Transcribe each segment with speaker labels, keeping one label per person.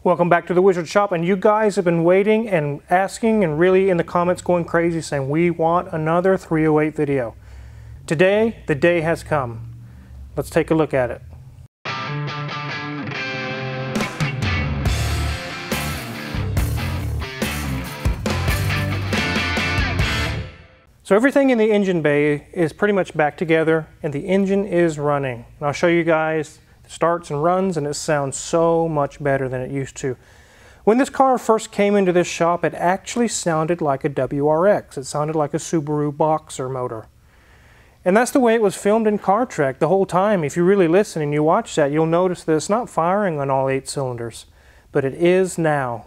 Speaker 1: Welcome back to the Wizard Shop, and you guys have been waiting and asking and really in the comments going crazy saying we want another 308 video. Today, the day has come. Let's take a look at it. So everything in the engine bay is pretty much back together and the engine is running. And I'll show you guys. It starts and runs and it sounds so much better than it used to. When this car first came into this shop, it actually sounded like a WRX. It sounded like a Subaru Boxer motor. And that's the way it was filmed in Car Trek the whole time. If you really listen and you watch that, you'll notice that it's not firing on all 8 cylinders, but it is now.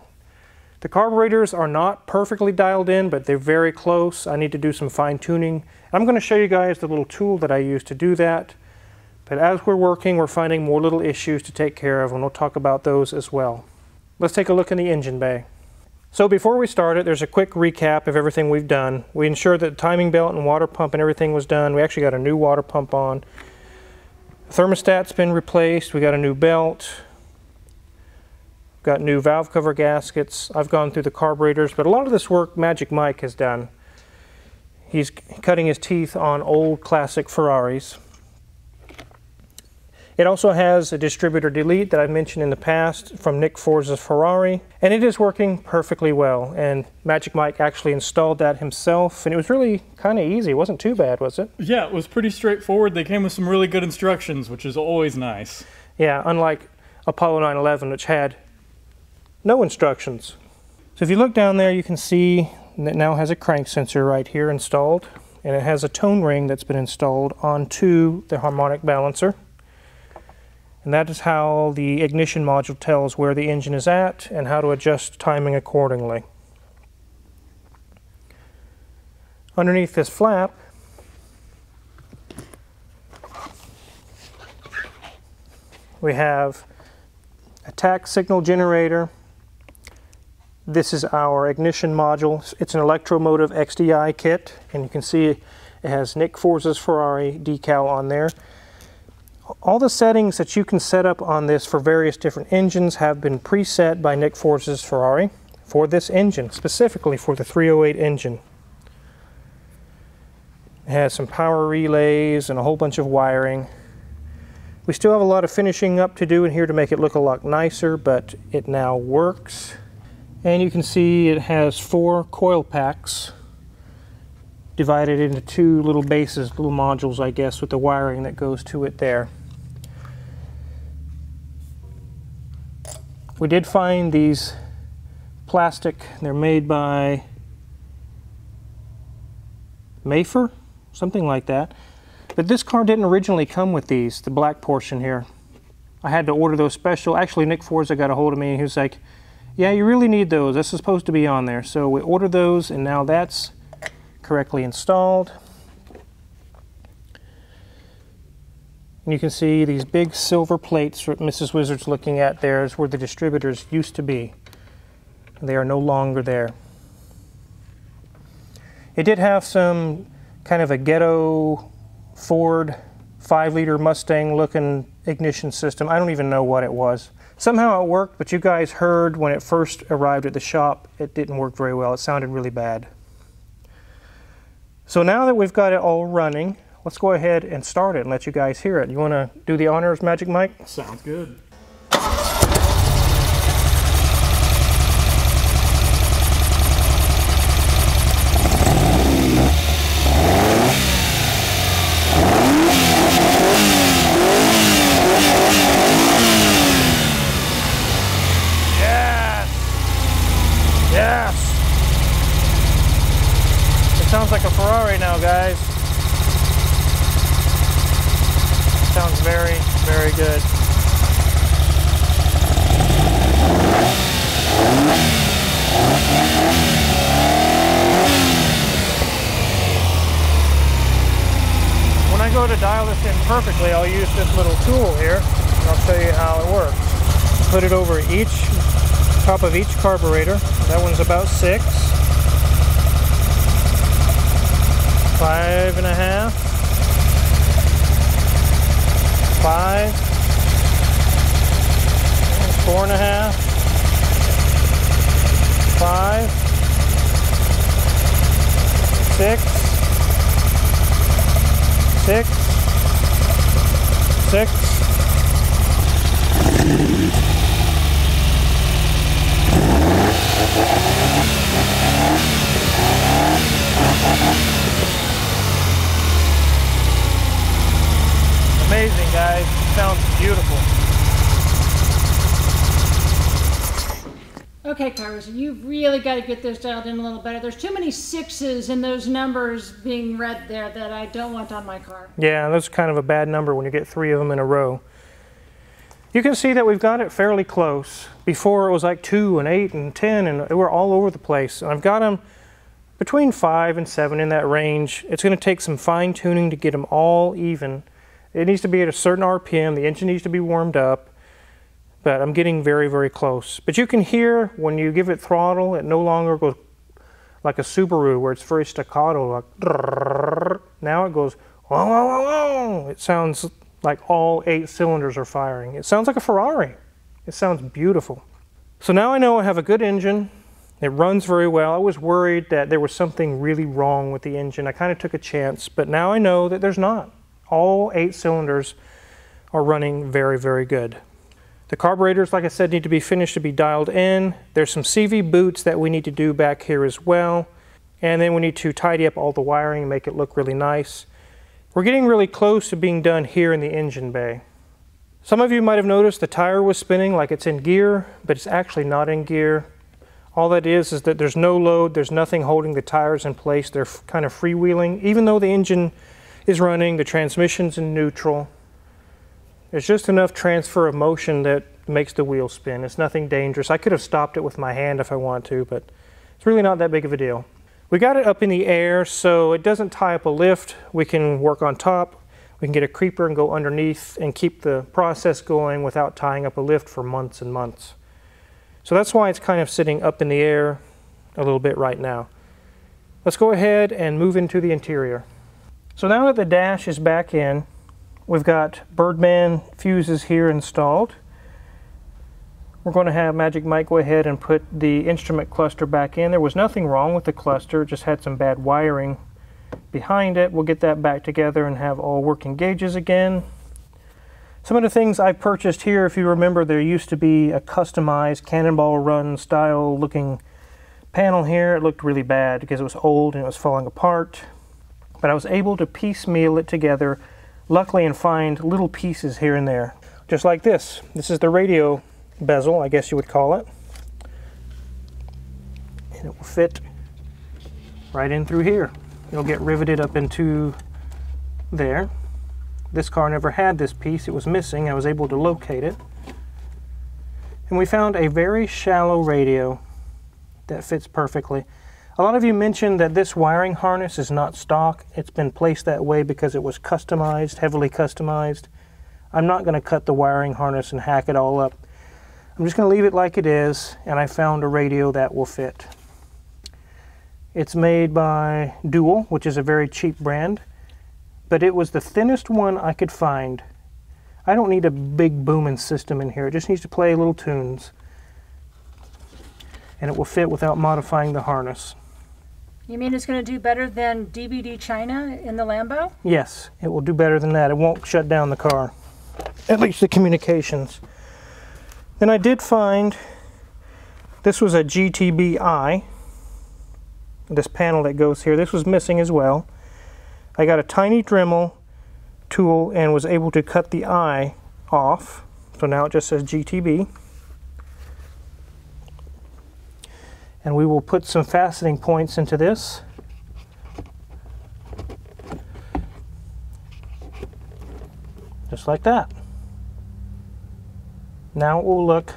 Speaker 1: The carburetors are not perfectly dialed in, but they're very close. I need to do some fine tuning. I'm going to show you guys the little tool that I use to do that. But as we're working, we're finding more little issues to take care of, and we'll talk about those as well. Let's take a look in the engine bay. So before we started, there's a quick recap of everything we've done. We ensured that the timing belt and water pump and everything was done. We actually got a new water pump on. Thermostat's been replaced. We got a new belt. Got new valve cover gaskets. I've gone through the carburetors, but a lot of this work Magic Mike has done. He's cutting his teeth on old classic Ferraris. It also has a distributor delete that I've mentioned in the past from Nick Forza's Ferrari, and it is working perfectly well. And Magic Mike actually installed that himself, and it was really kind of easy. It wasn't too bad, was it?
Speaker 2: Yeah, it was pretty straightforward. They came with some really good instructions, which is always nice.
Speaker 1: Yeah, unlike Apollo 911, which had no instructions. So if you look down there, you can see that it now has a crank sensor right here installed, and it has a tone ring that's been installed onto the harmonic balancer. And that is how the ignition module tells where the engine is at and how to adjust timing accordingly. Underneath this flap, we have a tach signal generator. This is our ignition module. It's an Electromotive XDI kit, and you can see it has Nick Forza's Ferrari decal on there. All the settings that you can set up on this for various different engines have been preset by Nick Forza's Ferrari for this engine, specifically for the 308 engine. It has some power relays and a whole bunch of wiring. We still have a lot of finishing up to do in here to make it look a lot nicer, but it now works. And you can see it has 4 coil packs divided into 2 little bases, little modules, I guess, with the wiring that goes to it there. We did find these plastic, they're made by Mayfer, something like that. But this car didn't originally come with these, the black portion here. I had to order those special. Actually, Nick Forza got a hold of me and he was like, yeah, you really need those. That's supposed to be on there. So we ordered those and now that's correctly installed. And you can see these big silver plates that Mrs. Wizard's looking at there is where the distributors used to be. They are no longer there. It did have some kind of a ghetto Ford 5-liter Mustang looking ignition system. I don't even know what it was. Somehow it worked, but you guys heard when it first arrived at the shop, it didn't work very well. It sounded really bad. So now that we've got it all running, let's go ahead and start it and let you guys hear it. You want to do the honors, Magic Mike?
Speaker 2: Sounds good.
Speaker 1: Yes! Yes! It sounds like a Ferrari now, guys. Sounds very, very good. When I go to dial this in perfectly, I'll use this little tool here, and I'll show you how it works. Put it over top of each carburetor. That one's about 6. 5.5. 5. 4.5. 6, 6, 6. Amazing, guys. Sounds beautiful.
Speaker 3: Okay, Kyrus, you've really got to get this dialed in a little better. There's too many sixes in those numbers being read there that I don't want on my car.
Speaker 1: Yeah, that's kind of a bad number when you get 3 of them in a row. You can see that we've got it fairly close. Before it was like 2 and 8 and 10 and they were all over the place. And I've got them between 5 and 7 in that range. It's going to take some fine tuning to get them all even. It needs to be at a certain RPM. The engine needs to be warmed up. But I'm getting very, very close. But you can hear when you give it throttle, it no longer goes like a Subaru where it's very staccato. Like now it goes, whoa, whoa, whoa, whoa. It sounds like all 8 cylinders are firing. It sounds like a Ferrari. It sounds beautiful. So now I know I have a good engine. It runs very well. I was worried that there was something really wrong with the engine. I kind of took a chance, but now I know that there's not. All 8 cylinders are running very, very good. The carburetors, like I said, need to be finished to be dialed in. There's some CV boots that we need to do back here as well. And then we need to tidy up all the wiring and make it look really nice. We're getting really close to being done here in the engine bay. Some of you might have noticed the tire was spinning like it's in gear, but it's actually not in gear. All that is that there's no load, there's nothing holding the tires in place. They're kind of freewheeling. Even though the engine is running, the transmission's in neutral. There's just enough transfer of motion that makes the wheel spin. It's nothing dangerous. I could have stopped it with my hand if I wanted to, but it's really not that big of a deal. We got it up in the air so it doesn't tie up a lift. We can work on top. We can get a creeper and go underneath and keep the process going without tying up a lift for months and months. So that's why it's kind of sitting up in the air a little bit right now. Let's go ahead and move into the interior. So now that the dash is back in, we've got Birdman fuses here installed. We're going to have Magic Mike go ahead and put the instrument cluster back in. There was nothing wrong with the cluster, it just had some bad wiring behind it. We'll get that back together and have all working gauges again. Some of the things I purchased here, if you remember, there used to be a customized Cannonball Run style looking panel here. It looked really bad because it was old and it was falling apart. But I was able to piecemeal it together, luckily, and find little pieces here and there. Just like this. This is the radio bezel, I guess you would call it. And it will fit right in through here. It'll get riveted up into there. This car never had this piece. It was missing. I was able to locate it. And we found a very shallow radio that fits perfectly. A lot of you mentioned that this wiring harness is not stock. It's been placed that way because it was customized, heavily customized. I'm not going to cut the wiring harness and hack it all up. I'm just going to leave it like it is, and I found a radio that will fit. It's made by Dual, which is a very cheap brand, but it was the thinnest one I could find. I don't need a big booming system in here. It just needs to play little tunes, and it will fit without modifying the harness.
Speaker 3: You mean it's going to do better than DVD China in the Lambo?
Speaker 1: Yes, it will do better than that. It won't shut down the car, at least the communications. Then I did find, this was a GTB-I, this panel that goes here. This was missing as well. I got a tiny Dremel tool and was able to cut the I off. So now it just says GTB. And we will put some fastening points into this. Just like that. Now it will look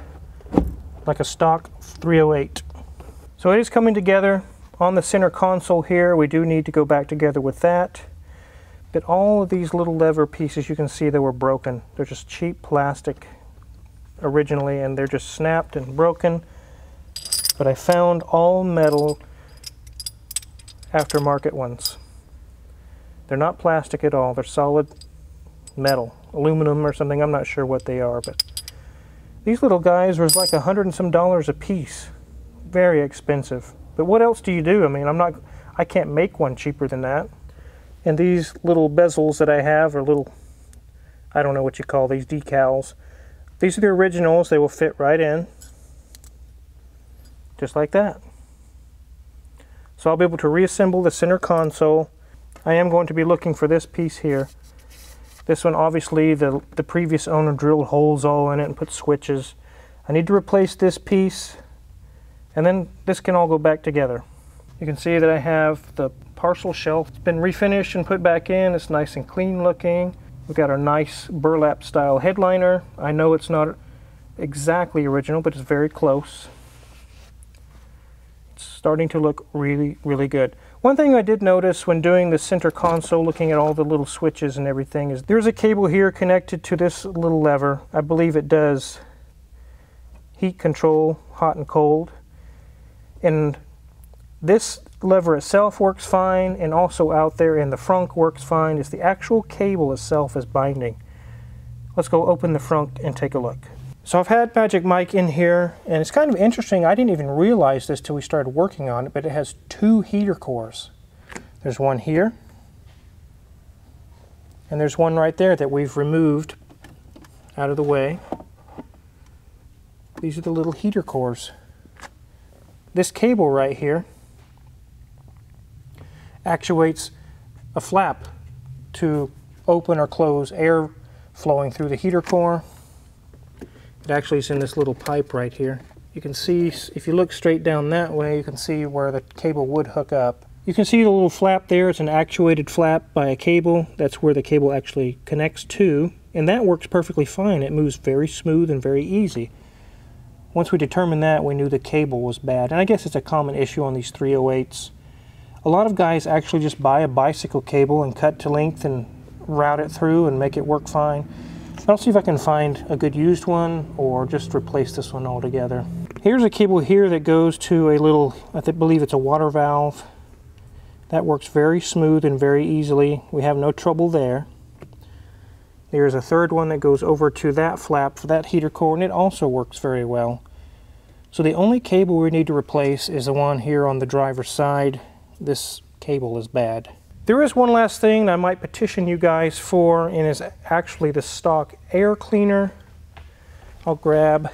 Speaker 1: like a stock 308. So it is coming together on the center console here. We do need to go back together with that. But all of these little lever pieces, you can see they were broken. They're just cheap plastic originally, and they're just snapped and broken. But I found all metal aftermarket ones. They're not plastic at all. They're solid metal, aluminum or something. I'm not sure what they are, but these little guys were like $100 and some a piece. Very expensive. But what else do you do? I mean, I'm I can't make one cheaper than that. And these little bezels that I have are little, I don't know what you call these, decals. These are the originals. They will fit right in, just like that. So I'll be able to reassemble the center console. I am going to be looking for this piece here. This one, obviously, the previous owner drilled holes all in it and put switches. I need to replace this piece, and then this can all go back together. You can see that I have the parcel shelf. It's been refinished and put back in. It's nice and clean looking. We've got our nice burlap style headliner. I know it's not exactly original, but it's very close. It's starting to look really, really good. One thing I did notice when doing the center console, looking at all the little switches and everything, is there's a cable here connected to this little lever. I believe it does heat control, hot and cold. And this lever itself works fine, and also out there in the frunk works fine. It's the actual cable itself is binding. Let's go open the frunk and take a look. So I've had Magic Mike in here, and it's kind of interesting. I didn't even realize this till we started working on it, but it has 2 heater cores. There's one here, and there's one right there that we've removed out of the way. These are the little heater cores. This cable right here actuates a flap to open or close air flowing through the heater core. It actually is in this little pipe right here. You can see, if you look straight down that way, you can see where the cable would hook up. You can see the little flap there. It's an actuated flap by a cable. That's where the cable actually connects to, and that works perfectly fine. It moves very smooth and very easy. Once we determined that, we knew the cable was bad, and I guess it's a common issue on these 308s. A lot of guys actually just buy a bicycle cable and cut to length and route it through and make it work fine. I'll see if I can find a good used one or just replace this one altogether. Here's a cable here that goes to a little, I believe it's a water valve. That works very smooth and very easily. We have no trouble there. There's a third one that goes over to that flap for that heater core, and it also works very well. So the only cable we need to replace is the one here on the driver's side. This cable is bad. There is one last thing I might petition you guys for, and is actually the stock air cleaner. I'll grab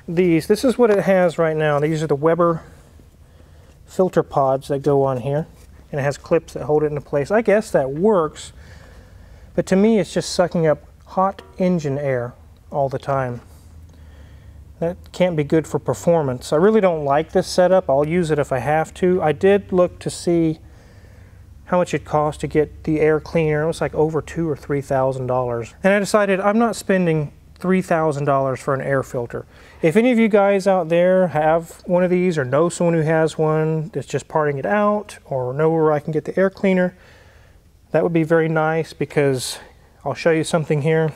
Speaker 1: these. This is what it has right now. These are the Weber filter pods that go on here, and it has clips that hold it into place. I guess that works, but to me it's just sucking up hot engine air all the time. That can't be good for performance. I really don't like this setup. I'll use it if I have to. I did look to see how much it cost to get the air cleaner. It was like over $2,000 or $3,000. And I decided I'm not spending $3,000 for an air filter. If any of you guys out there have one of these or know someone who has one that's just parting it out, or know where I can get the air cleaner, that would be very nice, because I'll show you something here.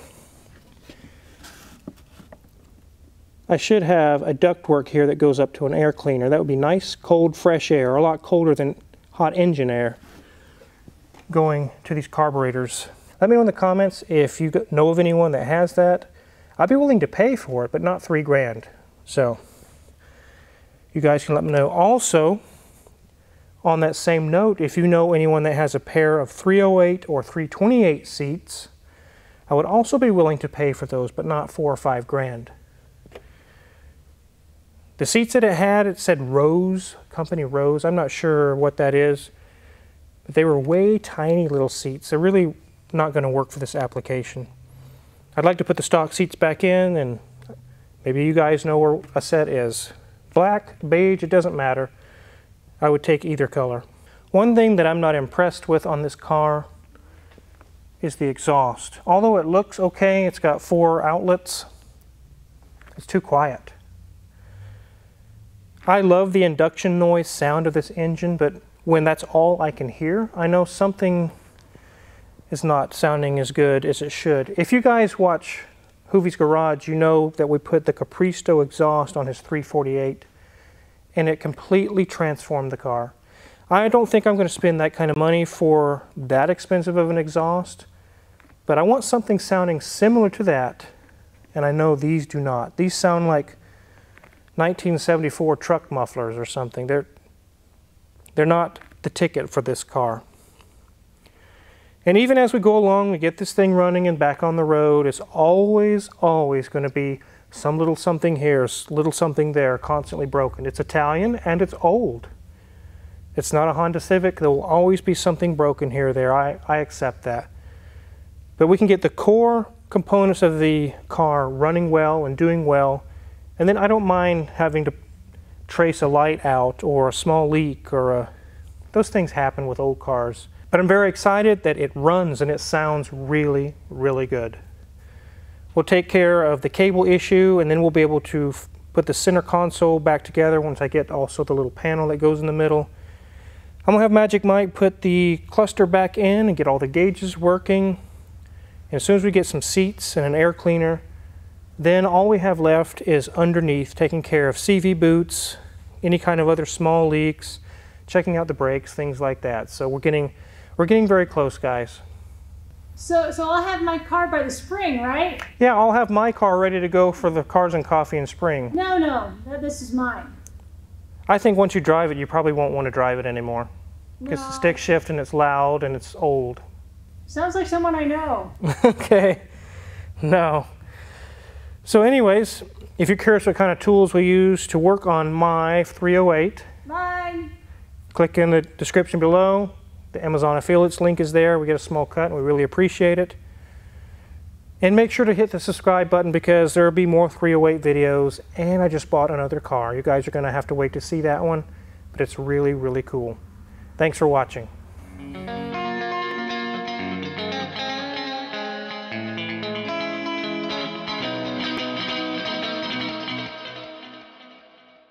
Speaker 1: I should have a ductwork here that goes up to an air cleaner. That would be nice, cold, fresh air, a lot colder than hot engine air going to these carburetors. Let me know in the comments if you know of anyone that has that. I'd be willing to pay for it, but not $3 grand. So you guys can let me know. Also, on that same note, if you know anyone that has a pair of 308 or 328 seats, I would also be willing to pay for those, but not $4 or $5 grand. The seats that it had, it said Rose, company Rose. I'm not sure what that is, but they were way tiny little seats. They're really not going to work for this application. I'd like to put the stock seats back in, and maybe you guys know where a set is. Black, beige, it doesn't matter. I would take either color. One thing that I'm not impressed with on this car is the exhaust. Although it looks okay, it's got 4 outlets, it's too quiet. I love the induction noise sound of this engine, but when that's all I can hear, I know something is not sounding as good as it should. If you guys watch Hoovie's Garage, you know that we put the Capristo exhaust on his 348, and it completely transformed the car. I don't think I'm going to spend that kind of money for that expensive of an exhaust, but I want something sounding similar to that, and I know these do not. These sound like 1974 truck mufflers or something. They're not the ticket for this car. And even as we go along, we get this thing running and back on the road, it's always going to be some little something here, little something there, constantly broken. It's Italian and it's old. It's not a Honda Civic. There will always be something broken here or there. I accept that. But we can get the core components of the car running well and doing well. And then I don't mind having to trace a light out or a small leak or those things happen with old cars. But I'm very excited that it runs and it sounds really, really good. We'll take care of the cable issue, and then we'll be able to put the center console back together once I get also the little panel that goes in the middle. I'm gonna have Magic Mike put the cluster back in and get all the gauges working. And as soon as we get some seats and an air cleaner, then all we have left is underneath taking care of CV boots, any kind of other small leaks, checking out the brakes, things like that. So we're getting very close, guys.
Speaker 3: So I'll have my car by the spring, right?
Speaker 1: Yeah, I'll have my car ready to go for the Cars and Coffee in spring.
Speaker 3: No, this is mine.
Speaker 1: I think once you drive it, you probably won't want to drive it anymore. Because
Speaker 3: No.
Speaker 1: the stick shift and it's loud and it's old.
Speaker 3: Sounds like someone I know.
Speaker 1: Okay, no. So anyways, if you're curious what kind of tools we use to work on my 308,
Speaker 3: Mine.
Speaker 1: click in the description below. The Amazon affiliates link is there. We get a small cut and we really appreciate it. And make sure to hit the subscribe button because there will be more 308 videos. And I just bought another car. You guys are going to have to wait to see that one, but it's really, really cool. Thanks for watching.